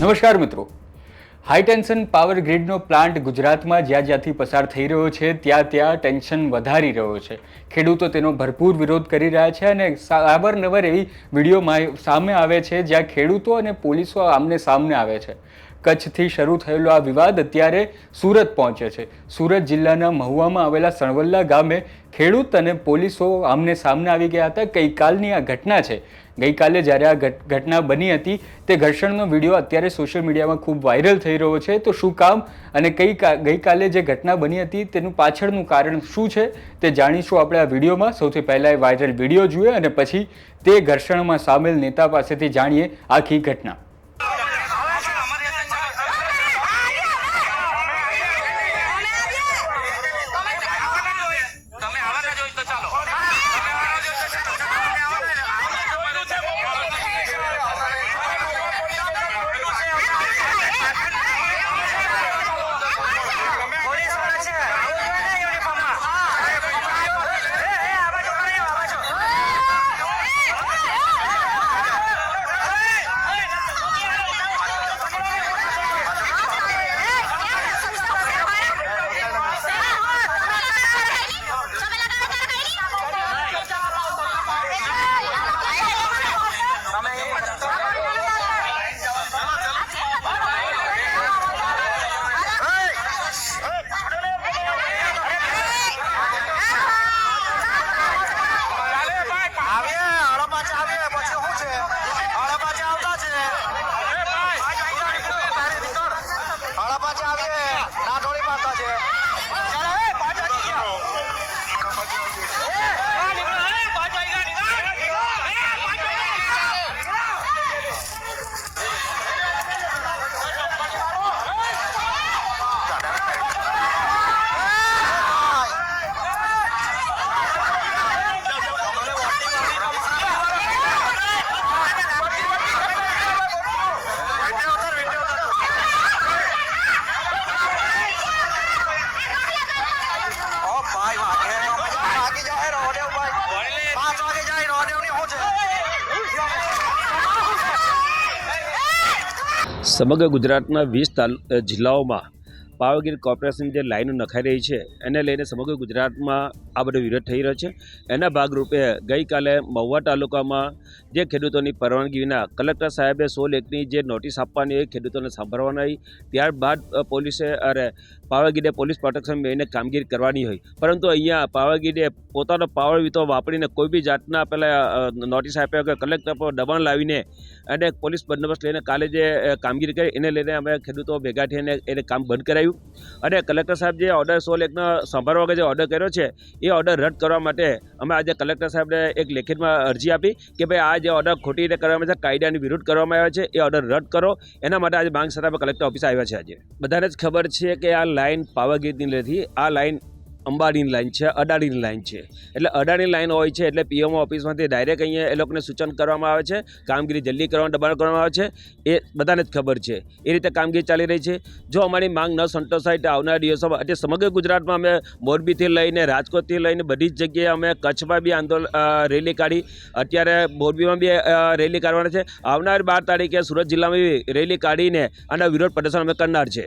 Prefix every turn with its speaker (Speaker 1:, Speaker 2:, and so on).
Speaker 1: નમસ્કાર મિત્રો। High tension power ગ્રીડનો plant ગુજરાતમાં જ્યાંથી પસાર થઈ રહ્યો છે ત્યાં ટેન્શન વધારી રહ્યો છે। ખેડૂતો તેનો ભરપૂર વિરોધ કરી રહ્યા છે અને અવારનવાર એવી વિડીયો સામે આવે છે જ્યાં ખેડૂતો અને પોલીસો આમને સામને આવે છે। કચ્છથી શરૂ થયેલો આ વિવાદ અત્યારે સુરત પહોંચે છે। સુરત જિલ્લાના મહુવામાં આવેલા સણવલ્લા ગામે ખેડૂત અને પોલીસો આમને સામને આવી ગયા હતા। ગઈકાલની આ ઘટના છે। ગઈકાલે જ્યારે આ ઘટના બની હતી તે ઘર્ષણનો વિડીયો અત્યારે સોશિયલ મીડિયામાં ખૂબ વાયરલ થઈ રહ્યો છે। તો શું કામ અને ગઈકાલે જે ઘટના બની હતી તેનું પાછળનું કારણ શું છે તે જાણીશું આપણે આ વિડીયોમાં। સૌથી પહેલાં એ વાયરલ વિડીયો જોઈએ અને પછી તે ઘર્ષણમાં સામેલ નેતા પાસેથી જાણીએ આખી ઘટના।
Speaker 2: સમગ્ર ગુજરાતના 20 જિલ્લાઓમાં પાવરગ્રીડ કોર્પોરેશન જે લાઈનો નખાઈ રહી છે એને લઈને સમગ્ર ગુજરાતમાં આ બધો વિરોધ થઈ રહ્યો છે। એના ભાગરૂપે ગઈકાલે મહુવા તાલુકામાં જે ખેડૂતોની પરવાનગી વિના કલેક્ટર સાહેબે 16 એકની જે નોટિસ આપવાની એ ખેડૂતોને સાંભળવાની આવી। ત્યારબાદ પોલીસે પાવરગ્રીડે પોલીસ પ્રોટેક્શન મેળવીને કામગીરી કરવાની હોય, પરંતુ અહીંયા પાવરગ્રીડે પોતાનો પાવર વિતો વાપરીને કોઈ બી જાતના પેલા નોટિસ આપ્યા કે કલેક્ટર પર દબાણ લાવીને અને પોલીસ બંદોબસ્ત લઈને કાલે જે કામગીરી કરી એને લઈને અમે ખેડૂતો ભેગા થઈને એને કામ બંધ કરાવ્યું અને કલેક્ટર સાહેબ જે ઓર્ડર 16 એકનો સાંભળવા વગર જે ઓર્ડર કર્યો છે એ ઓર્ડર રદ કરવા માટે અમે આજે કલેક્ટર સાહેબને એક લેખિતમાં અરજી આપી કે ભાઈ આ જે ઓર્ડર ખોટી રીતે કરવામાં છે, કાયદાની વિરુદ્ધ કરવામાં આવ્યો છે, એ ઓર્ડર રદ કરો। એના માટે આજે માંગ સાથે કલેક્ટર ઓફિસે આવ્યા છે। આજે બધાને જ ખબર છે કે આ લાઈન પાવરગ્રીડની નથી, આ લાઈન અંબાડીની લાઈન છે, અડાણીની લાઈન છે। એટલે અડાણી લાઈન હોય છે એટલે પીએમઓ ઓફિસમાંથી ડાયરેક્ટ અહીંયા એ લોકોને સૂચન કરવામાં આવે છે, કામગીરી જલ્દી કરવાનું દબાણ કરવામાં આવે છે, એ બધાને જ ખબર છે। એ રીતે કામગીરી ચાલી રહી છે। જો અમારી માંગ ન સંતોષાય તો આવનારા દિવસોમાં એટલે સમગ્ર ગુજરાતમાં અમે મોરબીથી લઈને રાજકોટથી લઈને બધી જ જગ્યાએ અમે કચ્છમાં બી રેલી કાઢી, અત્યારે મોરબીમાં બી રેલી કાઢવાના છે। આવનાર 12 તારીખે સુરત જિલ્લામાં બી રેલી કાઢીને આના વિરોધ પ્રદર્શન અમે કરનાર છે।